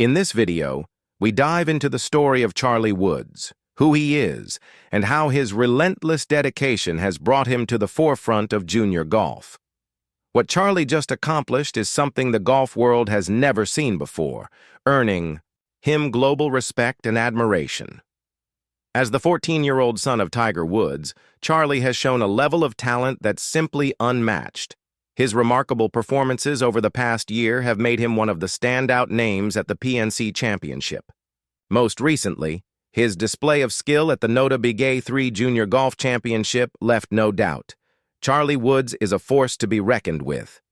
In this video, we dive into the story of Charlie Woods, who he is, and how his relentless dedication has brought him to the forefront of junior golf. What Charlie just accomplished is something the golf world has never seen before, earning him global respect and admiration. As the 14-year-old son of Tiger Woods, Charlie has shown a level of talent that's simply unmatched. His remarkable performances over the past year have made him one of the standout names at the PNC Championship. Most recently, his display of skill at the Nota Big 3 Junior Golf Championship left no doubt. Charlie Woods is a force to be reckoned with.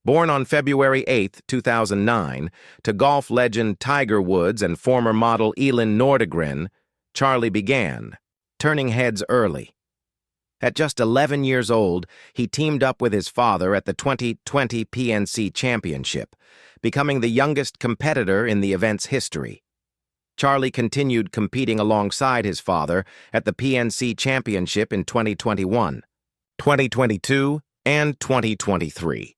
Born on February 8, 2009, to golf legend Tiger Woods and former model Elin Nordegren, Charlie began turning heads early. At just 11 years old, he teamed up with his father at the 2020 PNC Championship, becoming the youngest competitor in the event's history. Charlie continued competing alongside his father at the PNC Championship in 2021, 2022, and 2023.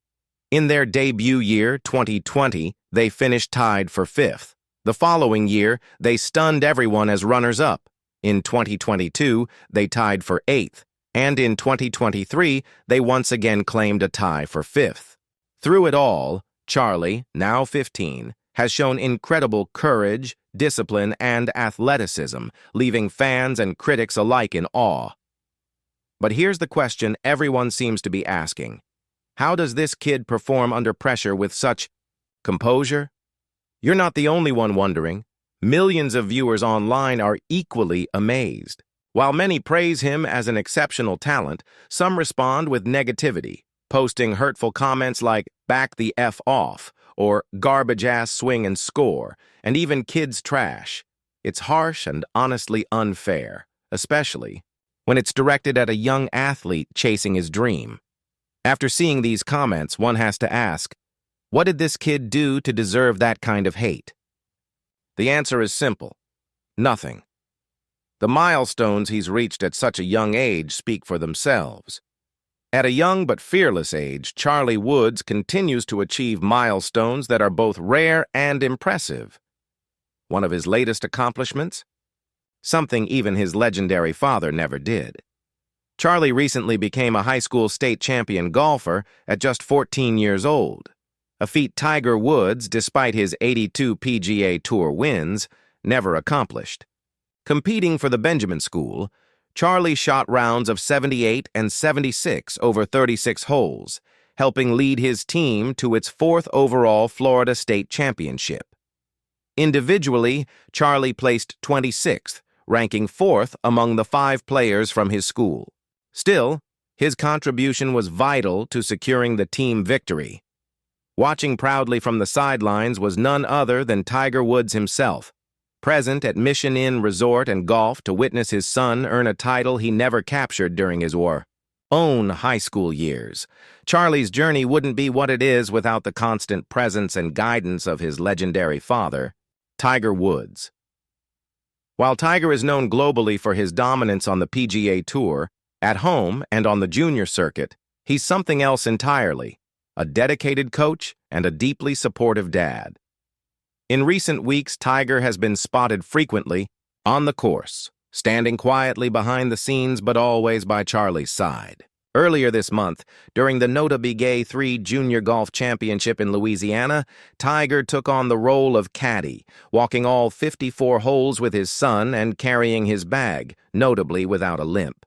In their debut year, 2020, they finished tied for 5th. The following year, they stunned everyone as runners-up. In 2022, they tied for 8th. And in 2023, they once again claimed a tie for 5th. Through it all, Charlie, now 15, has shown incredible courage, discipline, and athleticism, leaving fans and critics alike in awe. But here's the question everyone seems to be asking. How does this kid perform under pressure with such composure? You're not the only one wondering. Millions of viewers online are equally amazed. While many praise him as an exceptional talent, some respond with negativity, posting hurtful comments like, "back the F off," or "garbage-ass swing and score," and even "kids trash." It's harsh and honestly unfair, especially when it's directed at a young athlete chasing his dream. After seeing these comments, one has to ask, what did this kid do to deserve that kind of hate? The answer is simple: nothing. The milestones he's reached at such a young age speak for themselves. At a young but fearless age, Charlie Woods continues to achieve milestones that are both rare and impressive. One of his latest accomplishments? Something even his legendary father never did. Charlie recently became a high school state champion golfer at just 14 years old, a feat Tiger Woods, despite his 82 PGA Tour wins, never accomplished. Competing for the Benjamin School, Charlie shot rounds of 78 and 76 over 36 holes, helping lead his team to its 4th overall Florida State Championship. Individually, Charlie placed 26th, ranking 4th among the 5 players from his school. Still, his contribution was vital to securing the team victory. Watching proudly from the sidelines was none other than Tiger Woods himself, present at Mission Inn Resort and Golf to witness his son earn a title he never captured during his own high school years. Charlie's journey wouldn't be what it is without the constant presence and guidance of his legendary father, Tiger Woods. While Tiger is known globally for his dominance on the PGA Tour, at home and on the junior circuit, he's something else entirely: a dedicated coach and a deeply supportive dad. In recent weeks, Tiger has been spotted frequently on the course, standing quietly behind the scenes but always by Charlie's side. Earlier this month, during the Nota Big 3 Junior Golf Championship in Louisiana, Tiger took on the role of caddy, walking all 54 holes with his son and carrying his bag, notably without a limp.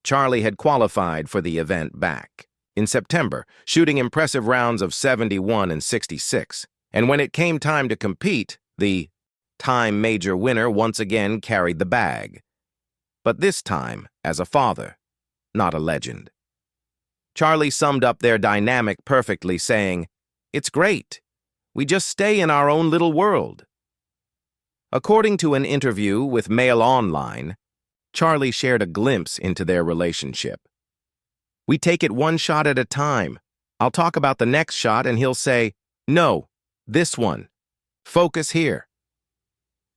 Charlie had qualified for the event back in September, shooting impressive rounds of 71 and 66. And when it came time to compete, the time major winner once again carried the bag. But this time as a father, not a legend. Charlie summed up their dynamic perfectly, saying, "It's great. We just stay in our own little world." According to an interview with Mail Online, Charlie shared a glimpse into their relationship. "We take it one shot at a time. I'll talk about the next shot and he'll say, 'No, this one. Focus here.'"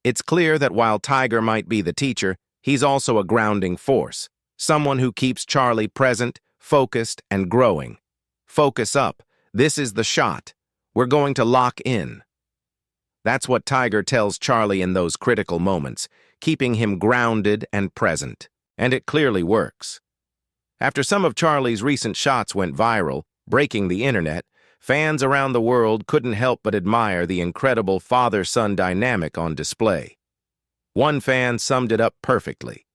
It's clear that while Tiger might be the teacher, he's also a grounding force, someone who keeps Charlie present, focused, and growing. "Focus up. This is the shot. We're going to lock in." That's what Tiger tells Charlie in those critical moments, keeping him grounded and present. And it clearly works. After some of Charlie's recent shots went viral, breaking the internet, fans around the world couldn't help but admire the incredible father-son dynamic on display. One fan summed it up perfectly.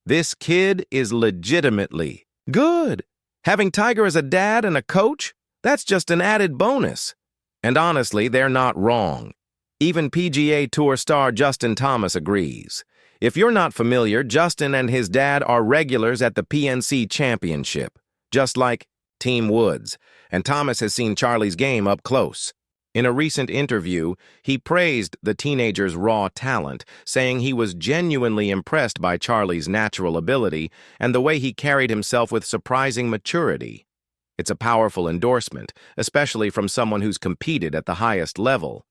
"This kid is legitimately good. Having Tiger as a dad and a coach, that's just an added bonus." And honestly, they're not wrong. Even PGA Tour star Justin Thomas agrees. If you're not familiar, Justin and his dad are regulars at the PNC Championship, just like Team Woods, and Thomas has seen Charlie's game up close. In a recent interview, he praised the teenager's raw talent, saying he was genuinely impressed by Charlie's natural ability and the way he carried himself with surprising maturity. It's a powerful endorsement, especially from someone who's competed at the highest level.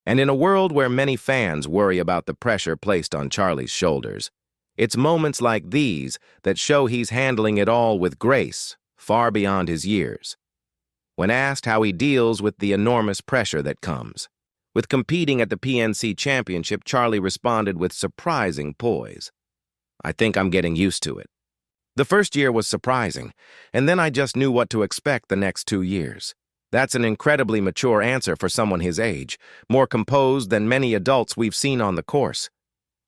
And in a world where many fans worry about the pressure placed on Charlie's shoulders, it's moments like these that show he's handling it all with grace, far beyond his years. When asked how he deals with the enormous pressure that comes with competing at the PNC Championship, Charlie responded with surprising poise. "I think I'm getting used to it. The first year was surprising, and then I just knew what to expect the next 2 years." That's an incredibly mature answer for someone his age, more composed than many adults we've seen on the course.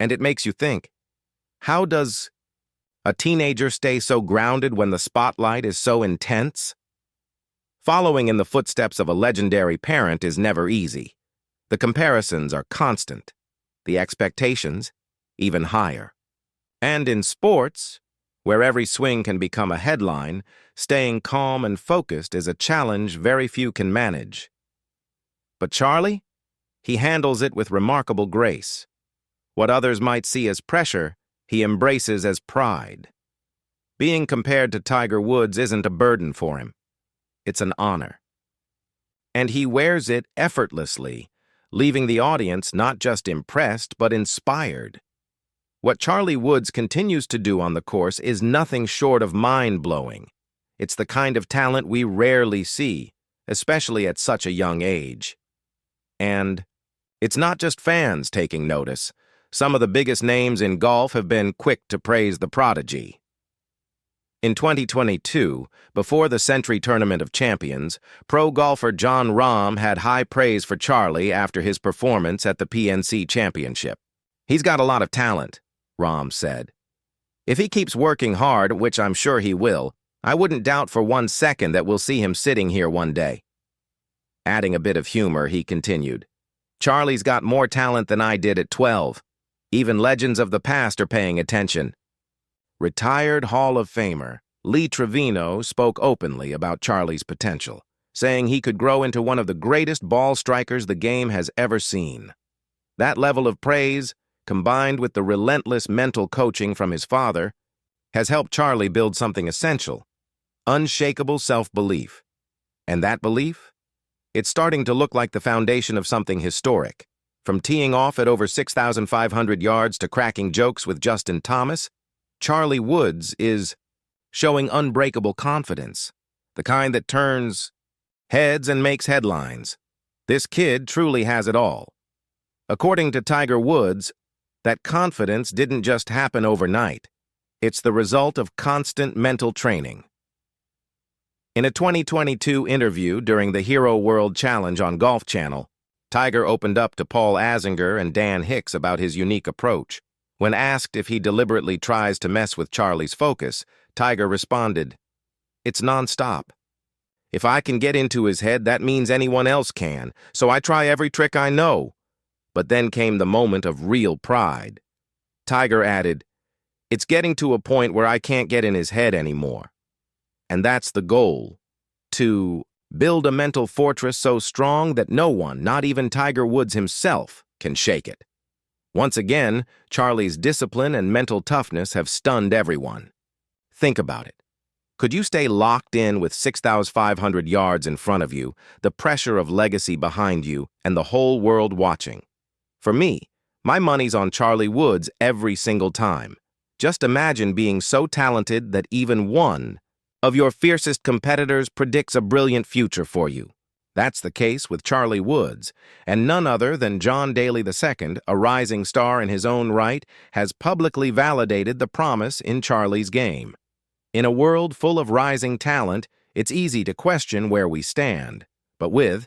And it makes you think, how does a teenager stay so grounded when the spotlight is so intense? Following in the footsteps of a legendary parent is never easy. The comparisons are constant, the expectations even higher. And in sports, where every swing can become a headline, staying calm and focused is a challenge very few can manage. But Charlie? He handles it with remarkable grace. What others might see as pressure, he embraces as pride. Being compared to Tiger Woods isn't a burden for him. It's an honor. And he wears it effortlessly, leaving the audience not just impressed but inspired. What Charlie Woods continues to do on the course is nothing short of mind-blowing. It's the kind of talent we rarely see, especially at such a young age. And it's not just fans taking notice. Some of the biggest names in golf have been quick to praise the prodigy. In 2022, before the Century Tournament of Champions, pro golfer Jon Rahm had high praise for Charlie after his performance at the PNC Championship. "He's got a lot of talent," Rahm said. "If he keeps working hard, which I'm sure he will, I wouldn't doubt for 1 second that we'll see him sitting here one day." Adding a bit of humor, he continued, "Charlie's got more talent than I did at 12. Even legends of the past are paying attention." Retired Hall of Famer Lee Trevino spoke openly about Charlie's potential, saying he could grow into one of the greatest ball strikers the game has ever seen. That level of praise, combined with the relentless mental coaching from his father, has helped Charlie build something essential: unshakable self-belief. And that belief? It's starting to look like the foundation of something historic. From teeing off at over 6,500 yards to cracking jokes with Justin Thomas, Charlie Woods is showing unbreakable confidence, the kind that turns heads and makes headlines. This kid truly has it all. According to Tiger Woods, that confidence didn't just happen overnight. It's the result of constant mental training. In a 2022 interview during the Hero World Challenge on Golf Channel, Tiger opened up to Paul Azinger and Dan Hicks about his unique approach. When asked if he deliberately tries to mess with Charlie's focus, Tiger responded, "It's nonstop. If I can get into his head, that means anyone else can, so I try every trick I know." But then came the moment of real pride. Tiger added, "It's getting to a point where I can't get in his head anymore." And that's the goal, to build a mental fortress so strong that no one, not even Tiger Woods himself, can shake it. Once again, Charlie's discipline and mental toughness have stunned everyone. Think about it. Could you stay locked in with 6,500 yards in front of you, the pressure of legacy behind you, and the whole world watching? For me, my money's on Charlie Woods every single time. Just imagine being so talented that even one of your fiercest competitors predicts a brilliant future for you. That's the case with Charlie Woods, and none other than John Daly II, a rising star in his own right, has publicly validated the promise in Charlie's game. In a world full of rising talent, it's easy to question where we stand. But with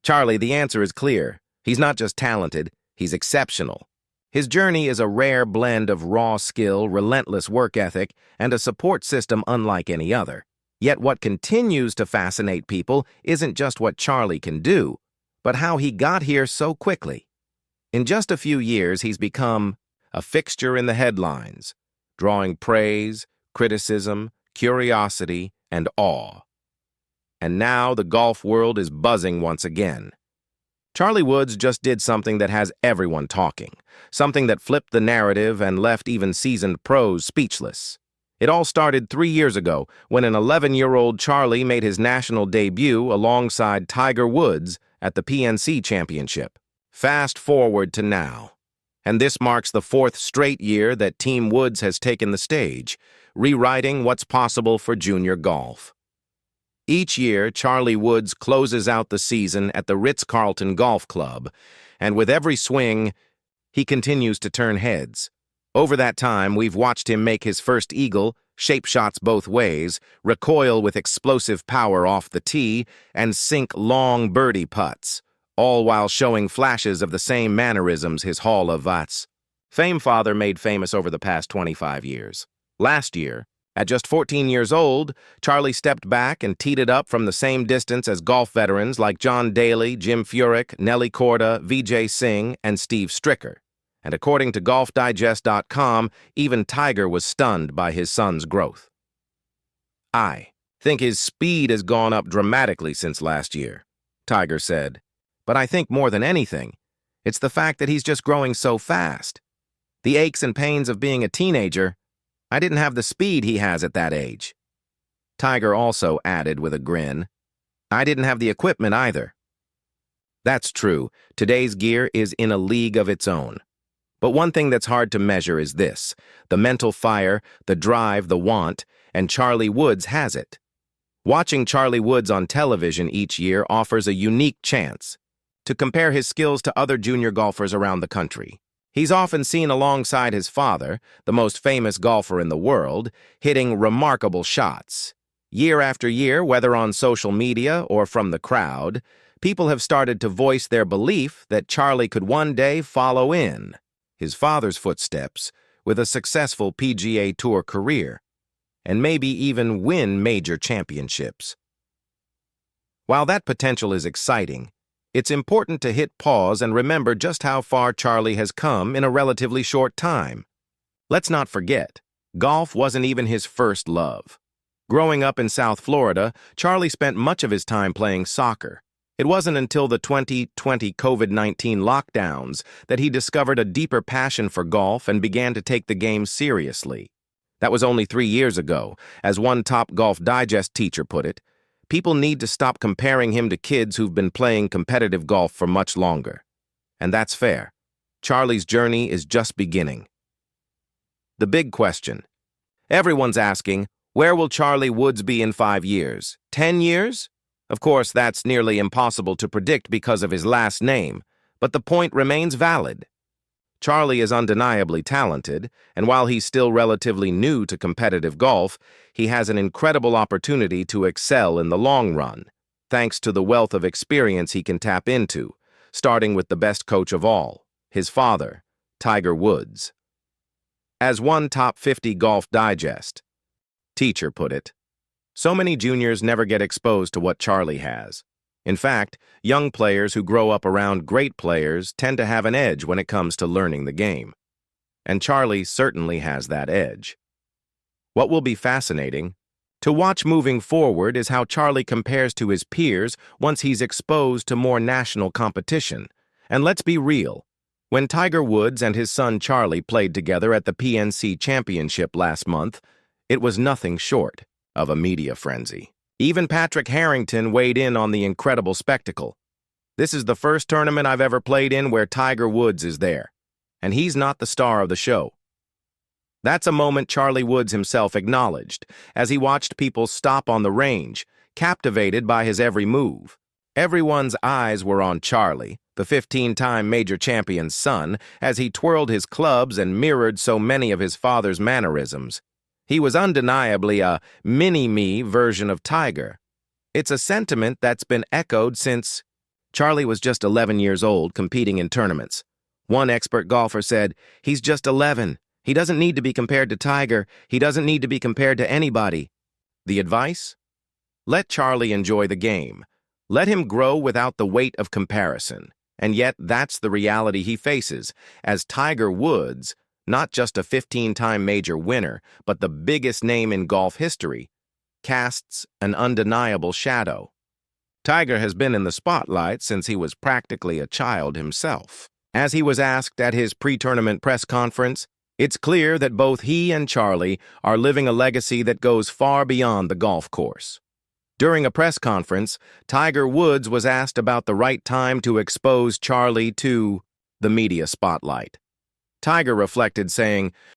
Charlie, the answer is clear. He's not just talented, he's exceptional. His journey is a rare blend of raw skill, relentless work ethic, and a support system unlike any other. Yet what continues to fascinate people isn't just what Charlie can do, but how he got here so quickly. In just a few years, he's become a fixture in the headlines, drawing praise, criticism, curiosity, and awe. And now the golf world is buzzing once again. Charlie Woods just did something that has everyone talking, something that flipped the narrative and left even seasoned pros speechless. It all started 3 years ago when an 11-year-old Charlie made his national debut alongside Tiger Woods at the PNC Championship. Fast forward to now, and this marks the 4th straight year that Team Woods has taken the stage, rewriting what's possible for junior golf. Each year, Charlie Woods closes out the season at the Ritz-Carlton Golf Club, and with every swing, he continues to turn heads. Over that time, we've watched him make his first eagle, shape shots both ways, recoil with explosive power off the tee, and sink long birdie putts, all while showing flashes of the same mannerisms his Hall of Fame father made famous over the past 25 years. Last year, at just 14 years old, Charlie stepped back and teed it up from the same distance as golf veterans like John Daly, Jim Furyk, Nelly Korda, Vijay Singh, and Steve Stricker. And according to GolfDigest.com, even Tiger was stunned by his son's growth. "I think his speed has gone up dramatically since last year," Tiger said. "But I think more than anything, it's the fact that he's just growing so fast. The aches and pains of being a teenager, I didn't have the speed he has at that age." Tiger also added with a grin, "I didn't have the equipment either." That's true. Today's gear is in a league of its own. But one thing that's hard to measure is this: the mental fire, the drive, the want, and Charlie Woods has it. Watching Charlie Woods on television each year offers a unique chance to compare his skills to other junior golfers around the country. He's often seen alongside his father, the most famous golfer in the world, hitting remarkable shots. Year after year, whether on social media or from the crowd, people have started to voice their belief that Charlie could one day follow in his father's footsteps with a successful PGA Tour career, and maybe even win major championships. While that potential is exciting, it's important to hit pause and remember just how far Charlie has come in a relatively short time. Let's not forget, golf wasn't even his first love. Growing up in South Florida, Charlie spent much of his time playing soccer. It wasn't until the 2020 COVID-19 lockdowns that he discovered a deeper passion for golf and began to take the game seriously. That was only 3 years ago. As one top Golf Digest teacher put it, people need to stop comparing him to kids who've been playing competitive golf for much longer. And that's fair. Charlie's journey is just beginning. The big question. Everyone's asking, where will Charlie Woods be in 5 years? 10 years? Of course, that's nearly impossible to predict because of his last name, but the point remains valid. Charlie is undeniably talented, and while he's still relatively new to competitive golf, he has an incredible opportunity to excel in the long run, thanks to the wealth of experience he can tap into, starting with the best coach of all, his father, Tiger Woods. As one top 50 Golf Digest teacher put it, so many juniors never get exposed to what Charlie has. In fact, young players who grow up around great players tend to have an edge when it comes to learning the game. And Charlie certainly has that edge. What will be fascinating to watch moving forward is how Charlie compares to his peers once he's exposed to more national competition. And let's be real. When Tiger Woods and his son Charlie played together at the PNC Championship last month, it was nothing short of a media frenzy. Even Patrick Harrington weighed in on the incredible spectacle. "This is the first tournament I've ever played in where Tiger Woods is there, and he's not the star of the show." That's a moment Charlie Woods himself acknowledged as he watched people stop on the range, captivated by his every move. Everyone's eyes were on Charlie, the 15-time major champion's son, as he twirled his clubs and mirrored so many of his father's mannerisms. He was undeniably a mini-me version of Tiger. It's a sentiment that's been echoed since Charlie was just 11 years old, competing in tournaments. One expert golfer said, "He's just 11. He doesn't need to be compared to Tiger. He doesn't need to be compared to anybody." The advice? Let Charlie enjoy the game. Let him grow without the weight of comparison. And yet, that's the reality he faces, as Tiger Woods, not just a 15-time major winner, but the biggest name in golf history, casts an undeniable shadow. Tiger has been in the spotlight since he was practically a child himself. As he was asked at his pre-tournament press conference, it's clear that both he and Charlie are living a legacy that goes far beyond the golf course. During a press conference, Tiger Woods was asked about the right time to expose Charlie to the media spotlight. Tiger reflected, saying,